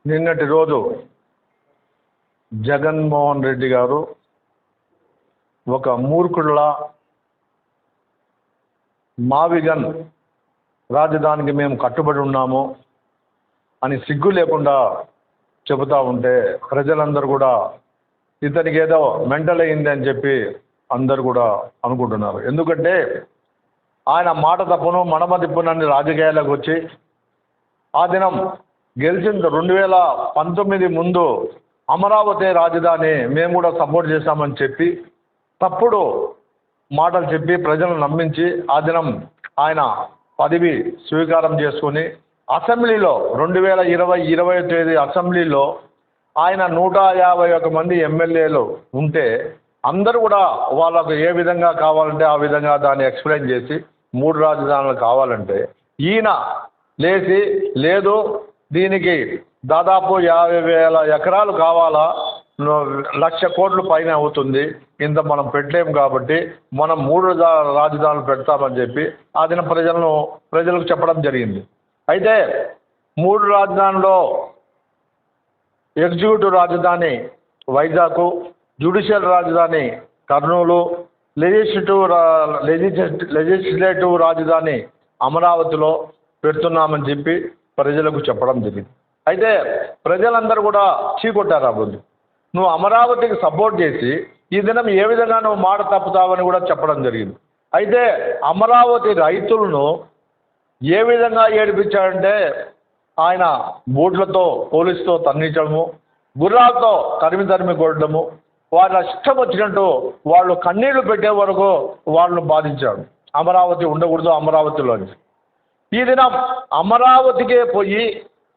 నిన్నటి రోజు జగన్మోహన్ రెడ్డి గారు ఒక మూర్ఖుడిలా మావిగన్ రాజధానికి మేము కట్టుబడి ఉన్నాము అని సిగ్గు లేకుండా చెబుతూ ఉంటే ప్రజలందరూ కూడా ఇతనికి ఏదో మెంటల్ అయింది అని చెప్పి అందరు కూడా అనుకుంటున్నారు. ఎందుకంటే ఆయన మాట తప్పును మడమ తిప్పునని రాజకీయాలకు వచ్చి ఆ దినం గెలిచిన 2019 ముందు అమరావతి రాజధాని మేము కూడా సపోర్ట్ చేశామని చెప్పి తప్పుడు మాటలు చెప్పి ప్రజలను నమ్మించి ఆ దినం ఆయన పదవి స్వీకారం చేసుకుని అసెంబ్లీలో 2020 తేదీ అసెంబ్లీలో ఆయన 151 మంది ఎమ్మెల్యేలు ఉంటే అందరూ కూడా వాళ్ళకు ఏ విధంగా కావాలంటే ఆ విధంగా దాన్ని ఎక్స్ప్లెయిన్ చేసి 3 రాజధానులు కావాలంటే ఈయన లేచి లేదు దీనికి దాదాపు 50,000 ఎకరాలు కావాలా, 1,00,000 కోట్ల పైన అవుతుంది, ఇంత మనం పెట్టలేము కాబట్టి మనం 3 రాజధానులు పెడతామని చెప్పి ఆ దిన ప్రజలకు చెప్పడం జరిగింది. అయితే 3 రాజధానిలో ఎగ్జిక్యూటివ్ రాజధాని వైజాగ్, జ్యుడిషియల్ రాజధాని కర్నూలు, లెజిస్లేటివ్ రాజధాని అమరావతిలో పెడుతున్నామని చెప్పి ప్రజలకు చెప్పడం జరిగింది. అయితే ప్రజలందరూ కూడా చీకొట్టారు. ఆ రోజు నువ్వు అమరావతికి సపోర్ట్ చేసి ఈ దినం ఏ విధంగా నువ్వు మాట తప్పుతావని కూడా చెప్పడం జరిగింది. అయితే అమరావతి రైతులను ఏ విధంగా ఏడిపించాడంటే ఆయన బూట్లతో పోలీసుతో తన్నించడము, గుర్రాలతో తరిమి కొట్టడము, వాళ్ళ ఇష్టం వచ్చినట్టు వాళ్ళు కన్నీళ్లు పెట్టే వరకు వాళ్ళను బాధించాడు. అమరావతి ఉండకూడదు అమరావతిలోని. ఈ దినం అమరావతికే పోయి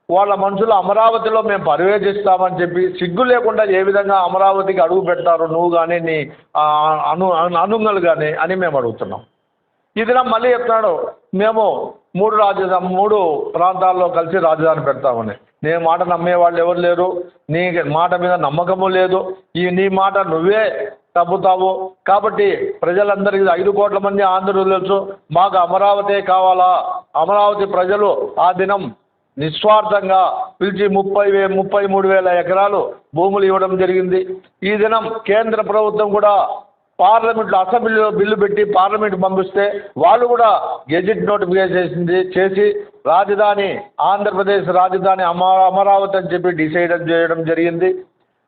వాళ్ళ మనుషులు అమరావతిలో మేము పర్యవేక్షిస్తామని చెప్పి సిగ్గు లేకుండా ఏ విధంగా అమరావతికి అడుగు పెడతారు నువ్వు కానీ నీ అనుంగలు కానీ అని మేము అడుగుతున్నాం. ఈ దినం మళ్ళీ చెప్తున్నాడు మేము 3 ప్రాంతాల్లో కలిసి రాజధాని పెడతామని. నీ మాట నమ్మేవాళ్ళు ఎవరు లేరు, నీ మాట మీద నమ్మకము లేదు, నీ మాట నువ్వే తప్పుతావు కాబట్టి ప్రజలందరికీ 5 కోట్ల మంది ఆంధ్రులు తెలుసు మాకు అమరావతి కావాలా. అమరావతి ప్రజలు ఆ దినం నిస్వార్థంగా పిలిచి 33,000 ఎకరాలు భూములు ఇవ్వడం జరిగింది. ఈ దినం కేంద్ర ప్రభుత్వం కూడా పార్లమెంట్లో అసెంబ్లీలో బిల్లు పెట్టి పార్లమెంట్ పంపిస్తే వాళ్ళు కూడా గెజిట్ నోటిఫికేషన్ చేసి రాజధాని ఆంధ్రప్రదేశ్ రాజధాని అమరావతి అని చెప్పి డిసైడ్ చేయడం జరిగింది.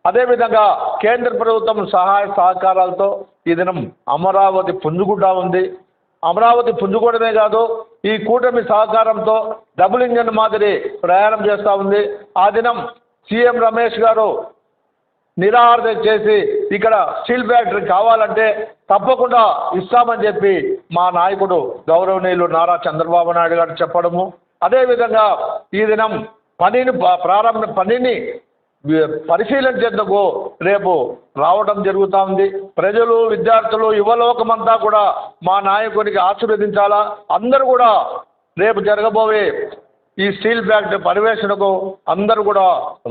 అదేవిధంగా కేంద్ర ప్రభుత్వం సహాయ సహకారాలతో ఈ దినం అమరావతి పుంజుకుంటా ఉంది. అమరావతి పుంజుకోవడమే కాదు ఈ కూటమి సహకారంతో డబుల్ ఇంజన్ మాదిరి ప్రయాణం చేస్తూ ఉంది. ఆ దినం సీఎం రమేష్ గారు నిరాహార చేసి ఇక్కడ స్టీల్ ఫ్యాక్టరీ కావాలంటే తప్పకుండా ఇస్తామని చెప్పి మా నాయకుడు గౌరవనీయులు నారా చంద్రబాబు నాయుడు గారు చెప్పడము, అదేవిధంగా ఈ దినం పనిని పరిశీలించేందుకు రేపు రావడం జరుగుతూ ఉంది. ప్రజలు, విద్యార్థులు, యువలోకమంతా కూడా మా నాయకునికి ఆశీర్వదించాలా. అందరూ కూడా రేపు జరగబోయే ఈ స్టీల్ ఫ్యాక్టరీ పర్యవేక్షణకు అందరూ కూడా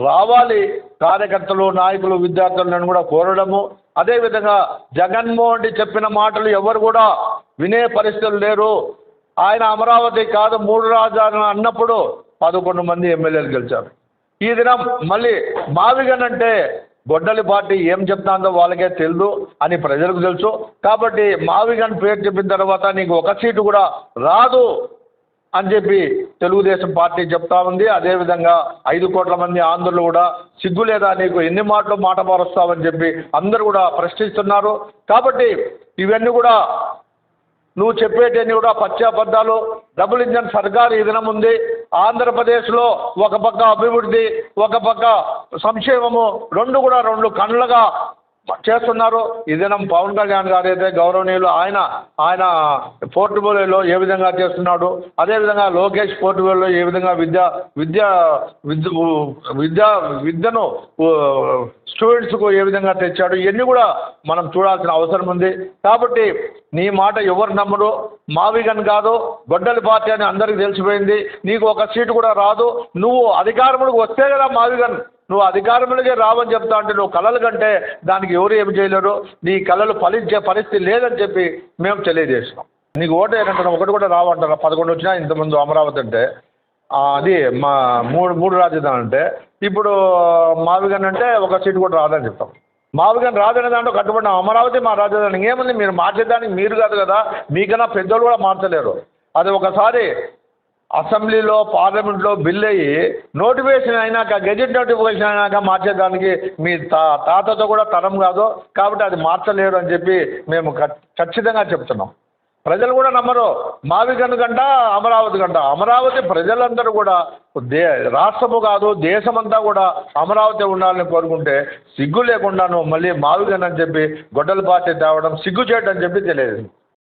రావాలి. కార్యకర్తలు, నాయకులు, విద్యార్థులను కూడా కోరడము, అదేవిధంగా జగన్మోహన్ రెడ్డి చెప్పిన మాటలు ఎవరు కూడా వినే పరిస్థితులు లేరు. ఆయన అమరావతి కాదు 3 రాజధానులు అన్నప్పుడు 11 మంది ఎమ్మెల్యేలు గెలిచారు. ఈ దినం మళ్ళీ మావిగన్ అంటే గొడ్డలి పార్టీ ఏం చెప్తాందో వాళ్ళకే తెలుసు అని ప్రజలకు తెలుసు. కాబట్టి మావిగన్ పేరు చెప్పిన తర్వాత నీకు 1 సీటు కూడా రాదు అని చెప్పి తెలుగుదేశం పార్టీ చెప్తా ఉంది. అదేవిధంగా 5 కోట్ల మంది ఆంధ్రులు కూడా సిగ్గు లేదా నీకు ఎన్ని మాటలు మాట మారుస్తావని చెప్పి అందరూ కూడా ప్రశ్నిస్తున్నారు. కాబట్టి ఇవన్నీ కూడా నువ్వు చెప్పేటన్నీ కూడా పచ్చాబద్ధాలు. డబుల్ ఇంజన్ సర్కారు ఈ దినం ఉంది. ఆంధ్రప్రదేశ్లో ఒక పక్క అభివృద్ధి, ఒక పక్క సంక్షేమము, రెండు కళ్ళగా చేస్తున్నారు. ఇదేనా పవన్ కళ్యాణ్ గారు అయితే గౌరవనీయులు ఆయన పోర్టుబోలియోలో ఏ విధంగా చేస్తున్నాడు, అదేవిధంగా లోకేష్ పోర్టుబోలియోలో ఏ విధంగా విద్యను స్టూడెంట్స్కు ఏ విధంగా తెచ్చాడు, ఇవన్నీ కూడా మనం చూడాల్సిన అవసరం ఉంది. కాబట్టి నీ మాట ఎవరు నమ్మరు. మావిగన్ కాదు, గొడ్డలి పార్టీ అని అందరికీ తెలిసిపోయింది. నీకు ఒక సీటు కూడా రాదు. నువ్వు అధికారంలోకి వస్తే కదా మావిగన్, నువ్వు అధికారంలోకి రావని చెప్తా అంటే నువ్వు కలలు కంటే దానికి ఎవరు ఏమి చేయలేరు. నీ కళలు ఫలించే పరిస్థితి లేదని చెప్పి మేము తెలియజేసినాం. నీకు ఓటు ఏంటంటే ఒకటి కూడా రావంటారా? 11 వచ్చినా ఇంతకుముందు అమరావతి అంటే అది మా మూడు రాజధాని అంటే ఇప్పుడు మావిగన్ అంటే ఒక సీటు కూడా రాదని చెప్తాం. మావిగన్ రాదనే దాంట్లో కట్టుబడిన అమరావతి మా రాజధాని. ఏముంది, మీరు మార్చేదానికి మీరు కాదు కదా, మీకన్నా పెద్దోళ్ళు కూడా మార్చలేరు. అది ఒకసారి అసెంబ్లీలో పార్లమెంట్లో బిల్ అయ్యి నోటిఫికేషన్ అయినాక, గెజెట్ నోటిఫికేషన్ అయినాక మార్చేదానికి మీ తాతతో కూడా తరం కాదు. కాబట్టి అది మార్చలేరు అని చెప్పి మేము ఖచ్చితంగా చెప్తున్నాం. ప్రజలు కూడా నమ్మరు. మావిగన్ కంట అమరావతి కంట. అమరావతి ప్రజలందరూ కూడా రాష్ట్రము కాదు దేశమంతా కూడా అమరావతి ఉండాలని కోరుకుంటే సిగ్గు లేకుండా నువ్వు మళ్ళీ మావిగన్ అని చెప్పి గొడ్డల పార్టీ తేవడం సిగ్గు చేయడం అని చెప్పి తెలియదు.